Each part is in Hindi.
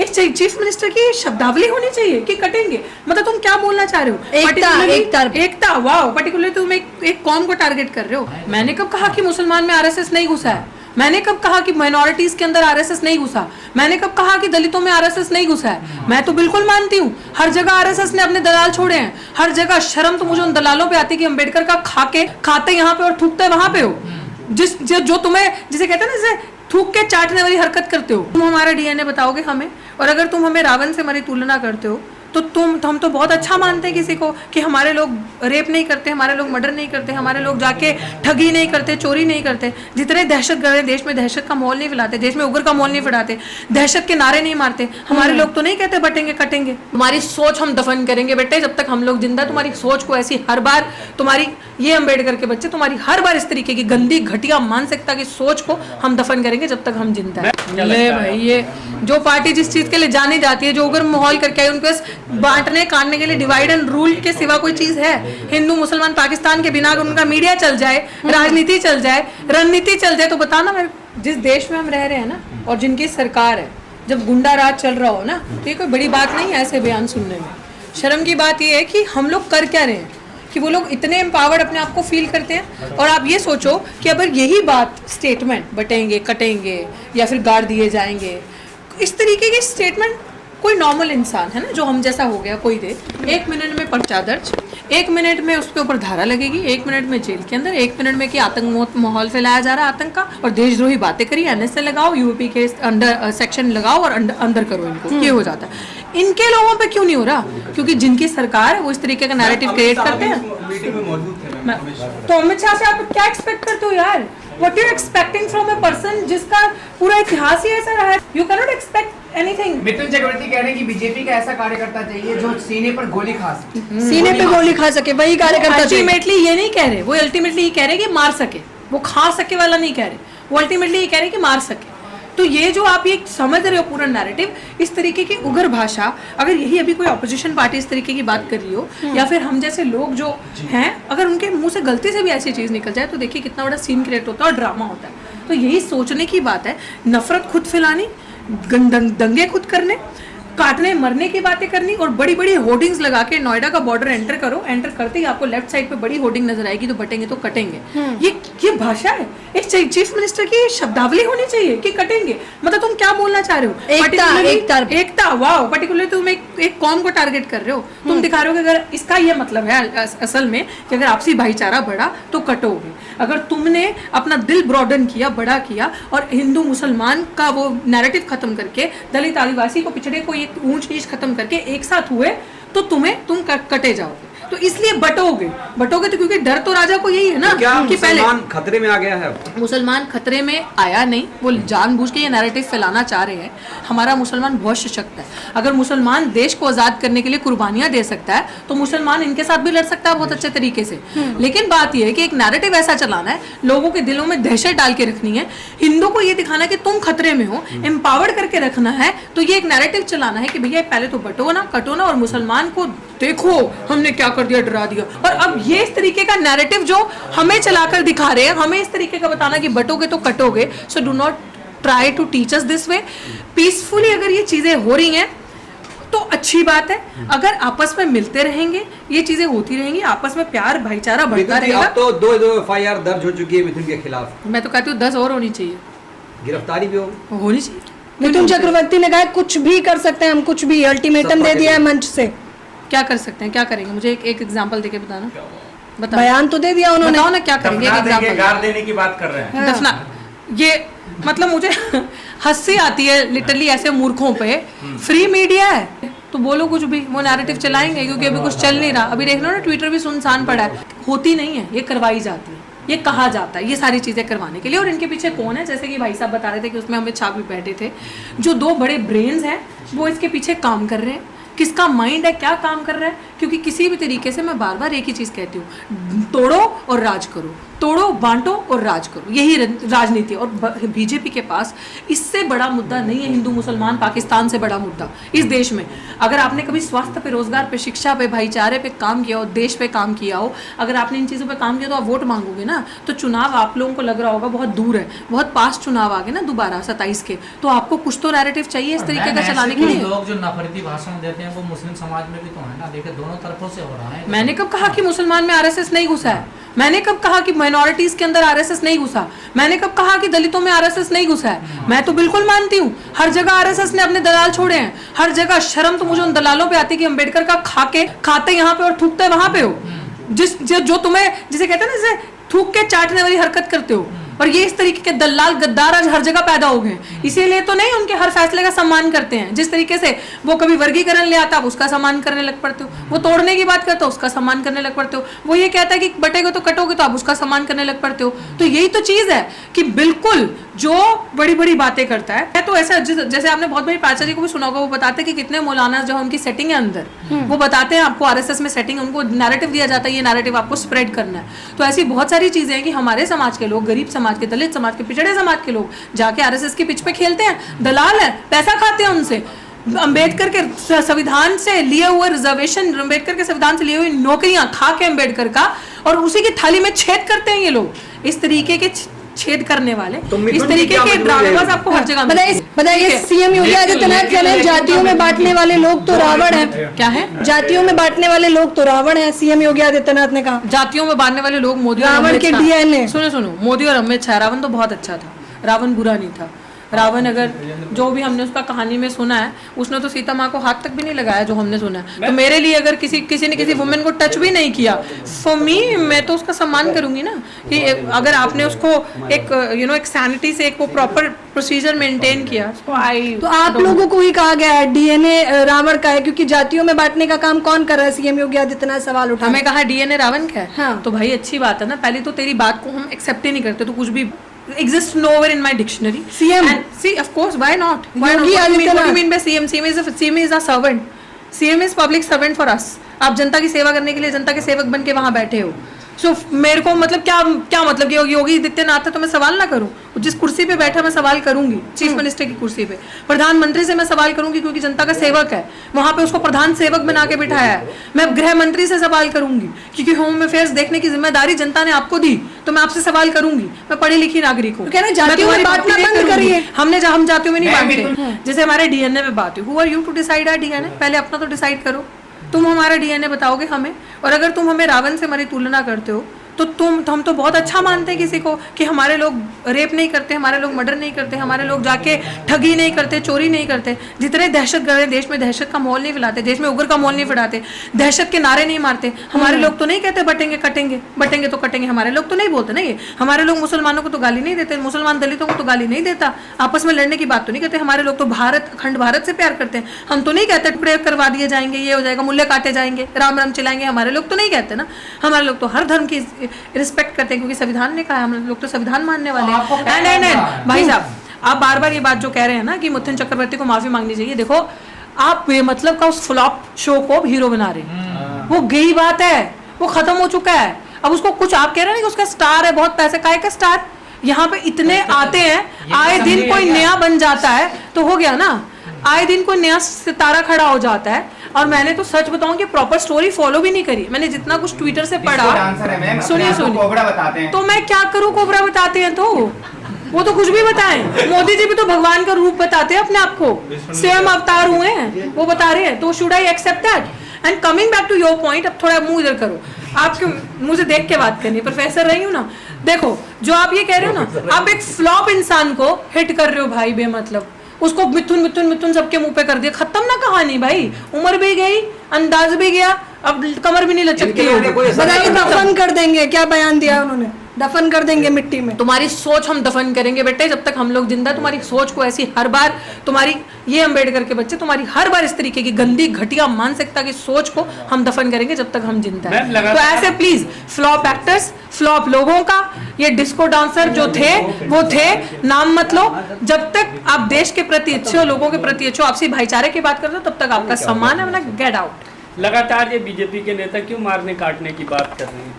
एक चीफ मिनिस्टर की शब्दावली होनी चाहिए कि कटेंगे, मतलब तुम क्या बोलना चाह रहे हो? एकता वाओ, पर्टिकुलरली तुम एक कौम को टारगेट कर रहे हो। मैंने कब कहा कि मुसलमान में आरएसएस नहीं घुसा है? मैंने कब कहा कि माइनॉरिटीज के अंदर आरएसएस नहीं घुसा? मैंने कब कहा कि दलितों में आरएसएस नहीं घुसा है? मैं तो बिल्कुल मानती हूँ हर जगह आरएसएस ने अपने दलाल छोड़े हैं, हर जगह। शर्म तो मुझे उन दलालों पे आती है कि अम्बेडकर का खाते यहाँ पे और थूकते वहां पे हो। जो तुम्हें जिसे कहते हैं ना, जैसे थूक के चाटने वाली हरकत करते हो। तुम हमारा डीएनए बताओगे हमें, और अगर तुम हमें रावण से हमारी तुलना करते हो तो हम तो बहुत अच्छा मानते हैं किसी को कि हमारे लोग रेप नहीं करते, हमारे लोग मर्डर नहीं करते, हमारे लोग जाके ठगी नहीं करते, चोरी नहीं करते। जितने दहशतगर्द हैं देश में दहशत का माहौल नहीं फैलाते, देश में उग्र का माहौल नहीं फैलाते, दहशत के नारे नहीं मारते। हमारे लोग तो नहीं कहते बटेंगे कटेंगे। तुम्हारी सोच हम दफन करेंगे बेटे जब तक हम लोग जिंदा। तुम्हारी सोच को ऐसी हर बार तुम्हारी ये अम्बेडकर के बच्चे तुम्हारी हर बार इस तरीके की गंदी घटिया मानसिकता की सोच को हम दफन करेंगे जब तक हम जिंदा है। ले भाई, ये जो पार्टी जिस चीज के लिए जानी जाती है, जो उग्र माहौल करके आई, उनके पास बांटने काटने के लिए डिवाइड एंड रूल के सिवा कोई चीज है? हिंदू मुसलमान पाकिस्तान के बिना अगर उनका मीडिया चल जाए, राजनीति चल जाए, रणनीति चल जाए, तो बताना मेरे, जिस देश में हम रह रहे हैं ना और जिनकी सरकार है, जब गुंडा राज चल रहा हो ना, तो ये कोई बड़ी बात नहीं है ऐसे बयान सुनने में। शर्म की बात ये है कि हम लोग कर क्या रहे हैं, कि वो लोग इतने एम्पावर्ड अपने आप को फील करते हैं। और आप ये सोचो कि अगर यही बात स्टेटमेंट बटेंगे कटेंगे या फिर गाड़ दिए जाएंगे, इस तरीके के स्टेटमेंट कोई नॉर्मल इंसान है ना, जो हम जैसा हो गया, कोई दे, 1 मिनट में पर्चा दर्ज, 1 मिनट में उसके ऊपर धारा लगेगी, 1 मिनट में जेल के अंदर, 1 मिनट में कि आतंक माहौल फैलाया जा रहा है आतंक का, और देशद्रोही बातें करी, एनएसए लगाओ, यूपी के अंडर सेक्शन लगाओ और अंदर करो इनको। ये हो जाता है। इनके लोगों पे क्यों नहीं हो रहा? क्योंकि जिनकी सरकार है वो इस तरीके का नैरेटिव क्रिएट करते हैं। तो अमित शाह से आप क्या एक्सपेक्ट करते हो यार? What you expecting from a person जिसका पूरा इतिहास ही ऐसा रहा है? You cannot expect anything. Mithun Chakraborty कह रहे हैं कि बीजेपी का ऐसा कार्यकर्ता चाहिए जो सीने पर गोली खा सके। सीने पे गोली खा सके, वही कार्यकर्ता। अल्टीमेटली ये नहीं कह रहे, वो अल्टीमेटली ये कह रहे कि मार सके, वो खा सके वाला नहीं कह रहे, वो अल्टीमेटली ये कह रहे कि मार सके। तो ये जो आप ये समझ रहे हो पूरा नैरेटिव, इस तरीके की उग्र भाषा, अगर यही अभी कोई अपोजिशन पार्टी इस तरीके की बात कर रही हो, या फिर हम जैसे लोग जो हैं, अगर उनके मुंह से गलती से भी ऐसी चीज़ निकल जाए, तो देखिए कितना बड़ा सीन क्रिएट होता है और ड्रामा होता है। तो यही सोचने की बात है, नफरत खुद फैलानी, दंगे खुद करने, काटने मरने की बातें करनी, और बड़ी बड़ी होर्डिंग्स लगा के नोएडा का बॉर्डर एंटर करो, एंटर करते ही आपको लेफ्ट साइड पे बड़ी होर्डिंग नजर आएगी, तो बटेंगे तो कटेंगे। ये भाषा है। एक चीफ मिनिस्टर की शब्दावली होनी चाहिए कि कटेंगे, मतलब तुम क्या बोलना चाह रहे हो? एकता वाओ, पर्टिकुलरली तुम एक कौम को टारगेट कर रहे हो। तुम दिखा रहे हो कि अगर इसका ये मतलब है असल में कि अगर आपसी भाईचारा बढ़ा तो कटोगे। अगर तुमने अपना दिल ब्रॉडन किया, बड़ा किया, और हिंदू मुसलमान का वो नैरेटिव खत्म करके दलित आदिवासी को पिछड़े को ऊंच नीच खत्म करके एक साथ हुए, तो तुम कटे जाओगे। तो इसलिए बटोगे तो, क्योंकि डर तो राजा को यही है ना कि पहले खतरे में आ गया है। मुसलमान खतरे में आया नहीं, वो जानबूझ के ये नैरेटिव फैलाना चाह रहे हैं। हमारा मुसलमान बहुत सशक्त है। अगर मुसलमान देश को आजाद करने के लिए कुर्बानियां दे सकता है, तो मुसलमान इनके साथ भी लड़ सकता है बहुत अच्छे तरीके से। लेकिन बात यह है कि एक नैरेटिव ऐसा चलाना है, लोगों के दिलों में दहशत डाल के रखनी है, हिंदू को ये दिखाना कि तुम खतरे में हो, एम्पावर्ड करके रखना है। तो ये एक नैरेटिव चलाना है कि भैया पहले तो बटो ना, कटो ना, और मुसलमान को देखो हमने क्या कर दिया, डरा दिया। और अब ये इस तरीके का नैरेटिव जो हमें चलाकर दिखा रहे हैं, हमें इस तरीके का बताना कि बटोगे तो कटोगे। So do not try to teach us this way. Peacefully अगर ये चीजें हो रही हैं तो अच्छी बात है। अगर आपस में मिलते रहेंगे, ये चीजें होती रहेंगी, आपस में प्यार भाईचारा बढ़ता रहेगा। तो दो एफआईआर दर्ज हो चुकी है मिथुन के खिलाफ। मैं तो कहती हूँ 10 और होनी चाहिए, गिरफ्तारी भी होनी चाहिए। मिथुन चक्रवर्ती ने कहा कुछ भी कर सकते हैं हम, कुछ भी अल्टीमेटम दे दिया है मंच से। क्या कर सकते हैं, क्या करेंगे? मुझे एक एग्जांपल देके बताना। बयान तो दे दिया उन्होंने, बताओ ना क्या करेंगे। एक एग्जांपल गाड़ देने की बात कर रहे हैं। दफना, ये मतलब मुझे हंसी आती है लिटरली ऐसे मूर्खों पे। फ्री मीडिया है तो बोलो कुछ भी, वो नैरेटिव चलाएंगे, क्योंकि अभी कुछ चल नहीं रहा। अभी देख लो ना, ट्विटर भी सुनसान पड़ा है। होती नहीं है, ये करवाई जाती है, ये कहा जाता है, ये सारी चीजें करवाने के लिए। और इनके पीछे कौन है? जैसे कि भाई साहब बता रहे थे कि उसमें अमित शाह भी बैठे थे, जो 2 बड़े ब्रेन्स हैं, वो इसके पीछे काम कर रहे हैं। किसका माइंड है, क्या काम कर रहा है, क्योंकि किसी भी तरीके से मैं बार बार एक ही चीज़ कहती हूँ, तोड़ो और राज करो, तोड़ो बांटो और राज करो, यही राजनीति। और बीजेपी के पास इससे बड़ा मुद्दा नहीं है हिंदू मुसलमान पाकिस्तान से बड़ा मुद्दा इस देश में। अगर आपने कभी स्वास्थ्य पे, रोजगार पे, शिक्षा पे, भाईचारे पे काम किया हो, देश पे काम किया हो, अगर आपने इन चीज़ों पे काम किया तो आप वोट मांगोगे ना। तो चुनाव आप लोगों को लग रहा होगा बहुत दूर है, बहुत पास चुनाव आ गए ना दोबारा 27 के, तो आपको कुछ तो नैरेटिव चाहिए इस तरीके का चलाने के लिए। लोग जो नफरती भाषण देते हैं वो मुस्लिम समाज में भी तो है ना, देखिए दोनों तरफों से हो रहा है। मैंने कब कहा कि मुसलमान में आरएसएस नहीं घुसा है? मैंने कब कहा कि माइनॉरिटीज के अंदर आरएसएस नहीं घुसा? मैंने कब कहा कि दलितों में आरएसएस नहीं घुसा है? मैं तो बिल्कुल मानती हूँ हर जगह आरएसएस ने अपने दलाल छोड़े हैं, हर जगह। शर्म तो मुझे उन दलालों पे आती है कि अम्बेडकर का खाते यहाँ पे और थूकते वहां पे हो, जो तुम्हें जिसे कहते हैं ना, जैसे थूक के चाटने वाली हरकत करते हो। और ये इस तरीके के दलाल गद्दार आज हर जगह पैदा हो गए, इसीलिए तो नहीं उनके हर फैसले का सम्मान करते हैं। जिस तरीके से वो कभी वर्गीकरण ले आता, आप उसका सम्मान करने लग पड़ते हो। वो तोड़ने की बात करता हो, उसका सम्मान करने लग पड़ते हो। वो ये कहता है कि बटेगा तो कटोगे, तो आप उसका सम्मान करने लग पड़ते हो। तो यही तो चीज है कि बिल्कुल जो बड़ी बड़ी बातें करता है तो ऐसा, जैसे आपने बहुत बड़ी पाचा जी को भी सुना होगा, वो बताते हैं कि कितने मौलाना जो उनकी सेटिंग है अंदर, वो बताते हैं आपको आरएसएस में सेटिंग, उनको नैरेटिव दिया जाता है, ये नैरेटिव आपको स्प्रेड करना है। तो ऐसी बहुत सारी चीजें हैं कि हमारे समाज के लोग, गरीब समाज के, दलित समाज के, पिछड़े समाज के लोग जाके आरएसएस के पिच पे खेलते हैं, दलाल है, पैसा खाते हैं उनसे। अंबेडकर के संविधान से लिए हुए रिजर्वेशन, अंबेडकर के संविधान से लिए हुई नौकरियां खा के अंबेडकर का, और उसी की थाली में छेद करते हैं ये लोग। इस तरीके के छेद करने वाले, इस तरीके के ड्रामेबाज आपको हर जगह बताइए। सीएम योगी आदित्यनाथ कह रहे हैं जातियों में बांटने वाले लोग तो रावण है। क्या है? जातियों में बांटने वाले लोग तो रावण है, सीएम योगी आदित्यनाथ ने कहा। जातियों में बांटने वाले लोग मोदी, रावण के डीएनए। सुनो, मोदी और अमित शाह। रावण तो बहुत अच्छा था, रावण बुरा नहीं था। रावण, अगर जो भी हमने उसका कहानी में सुना है, उसने तो सीता माँ को हाथ तक भी नहीं लगाया जो हमने सुना है। तो मेरे लिए अगर किसी ने किसी वुमेन को टच भी नहीं किया, फॉर मी, मैं तो उसका सम्मान करूंगी ना। कि अगर आपने उसको एक एक सैनिटी से एक वो प्रॉपर प्रोसीजर मेंटेन किया, तो आप लोगों को ही कहा गया है डीएनए रावण का है, क्योंकि जातियों में बांटने का काम कौन कर रहा है? सीएम योगी आदित्यनाथ सवाल उठा। हमें कहा डीएनए रावण का है। हाँ। तो भाई अच्छी बात है ना, पहले तो तेरी बात को हम एक्सेप्ट ही नहीं करते, तो कुछ भी exists nowhere in my dictionary. CM. And see, of course, why not? Why not? Yogi What do you Adityanath. mean by CM? CM is a servant. CM is public servant for us. आप जनता की सेवा करने के लिए जनता के सेवक बन के वहां बैठे हो। सो मेरे को मतलब क्या मतलब कि योगी आदित्यनाथ है तो मैं सवाल ना करूं? जिस कुर्सी पे बैठा मैं सवाल करूंगी, चीफ मिनिस्टर की कुर्सी पे, प्रधानमंत्री से मैं सवाल करूंगी क्योंकि जनता का सेवक है, वहां पे उसको प्रधान सेवक बना के बिठाया है। मैं गृह मंत्री से सवाल करूंगी क्योंकि होम अफेयर्स देखने की जिम्मेदारी जनता ने आपको दी, तो मैं आपसे सवाल करूंगी। मैं पढ़ी लिखी नागरिक हूँ। हम जातियों में नहीं बांटते, जैसे हमारे डीएनए पे बात हुई। Who are you to decide our DNA? पहले अपना तो डिसाइड करो। तुम हमारा डीएनए बताओगे हमें, और अगर तुम हमें रावण से हमारी तुलना करते हो तो हम तो बहुत अच्छा मानते हैं किसी को कि हमारे लोग रेप नहीं करते, हमारे लोग मर्डर नहीं करते, हमारे लोग जाके ठगी नहीं करते, चोरी नहीं करते। जितने दहशतगर्द हैं देश में, दहशत का माहौल नहीं फैलाते, देश में उग्र का माहौल नहीं फैलाते, दहशत के नारे नहीं मारते। हमारे लोग तो नहीं कहते बटेंगे कटेंगे, बटेंगे तो कटेंगे। हमारे लोग तो नहीं बोलते ना ये। हमारे लोग मुसलमानों को तो गाली नहीं देते, मुसलमान दलितों को तो गाली नहीं देता, आपस में लड़ने की बात तो नहीं करते। हमारे लोग तो भारत, अखंड भारत से प्यार करते हैं। हम तो नहीं कहते टुकड़े करवा दिए जाएंगे, ये हो जाएगा, मुल्ले काटे जाएंगे, राम राम चलाएंगे। हमारे लोग तो नहीं कहते ना। हमारे लोग तो हर धर्म की रिस्पेक्ट करते हैं क्योंकि संविधान ने कहा है। हम लोग तो संविधान मानने वाले हैं। भाई साहब, आप बार बार ये बात जो कह रहे हैं ना कि मिथुन चक्रवर्ती को माफी मांगनी चाहिए, देखो आप बेमतलब का उस फ्लॉप शो को हीरो बना रहे हैं। वो गई बात है, वो खत्म हो चुका है। अब उसको कुछ आप कह रहे हैं कि उसका स्टार है, बहुत पैसे का स्टार, यहाँ पे इतने आते हैं, आए दिन कोई नया बन जाता है तो हो गया ना। आए दिन कोई नया सितारा खड़ा हो जाता है। और मैंने तो सच बताऊं कि प्रॉपर स्टोरी फॉलो भी नहीं करी। मैंने जितना कुछ ट्विटर से पढ़ा, सुनिए तो मैं क्या करूं? कोबरा बताते हैं तो वो तो कुछ भी बताएं। मोदी जी भी तो भगवान का रूप बताते हैं अपने आप को, स्वयं अवतार हुए हैं, वो बता रहे हैं। तो should I accept that? And coming back to your point, अब थोड़ा मुंह इधर करो। आपके मुझे देख के बात करनी, प्रोफेसर रही हूँ ना। देखो जो आप ये कह रहे हो ना, आप एक फ्लॉप इंसान को हिट कर रहे हो भाई बेमतलब। उसको मिथुन मिथुन मिथुन सबके मुंह पे कर दिया, खत्म ना कहानी भाई। उम्र भी गई, अंदाज भी गया, अब कमर भी नहीं लचकती। बताइए दफन कर देंगे, क्या बयान दिया उन्होंने? दफन कर देंगे मिट्टी में। तुम्हारी सोच हम दफन करेंगे बेटे, जब तक हम लोग जिंदा। तुम्हारी सोच को ऐसी हर बार, तुम्हारी ये अम्बेडकर के बच्चे तुम्हारी हर बार इस तरीके की गंदी घटिया मानसिकता की सोच को हम दफन करेंगे जब तक हम जिंदा हैं। तो ऐसे प्लीज फ्लॉप एक्टर्स, फ्लॉप लोगों का, ये डिस्को डांसर जो थे वो थे, नाम मत लो। जब तक आप देश के प्रति अच्छे हो, लोगों के प्रति अच्छे हो, आपसी भाईचारे की बात करते हो, तब तक आपका सम्मान है, वरना गेट आउट। लगातार ये बीजेपी के नेता क्यों मारने काटने की बात कर रहे हैं?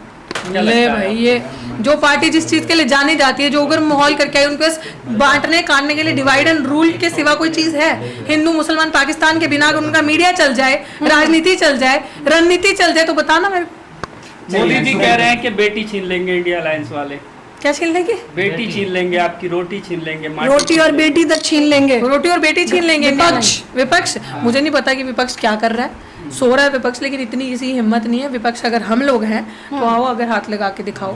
क्या ले लगता है भाई, आपको? ये जो पार्टी जिस चीज के लिए जानी जाती है, जो उग्र माहौल करके आई, उनके पास बांटने काटने के लिए डिवाइड एंड रूल के सिवा कोई चीज है? हिंदू मुसलमान पाकिस्तान के बिना अगर उनका मीडिया चल जाए, राजनीति चल जाए, रणनीति चल जाए, तो बताना मेरे को। मोदी जी कह रहे हैं कि बेटी छीन लेंगे इंडिया अलायंस वाले, क्या छीन लेंगे? बेटी छीन लेंगे, आपकी रोटी छीन लेंगे, माटी रोटी और बेटी तक छीन लेंगे। रोटी और बेटी छीन लेंगे। विपक्ष। विपक्ष, मुझे नहीं पता कि विपक्ष क्या कर रहा है, सो रहा है विपक्ष, लेकिन इतनी किसी हिम्मत नहीं है। विपक्ष अगर हम लोग हैं तो आओ, अगर हाथ लगा के दिखाओ।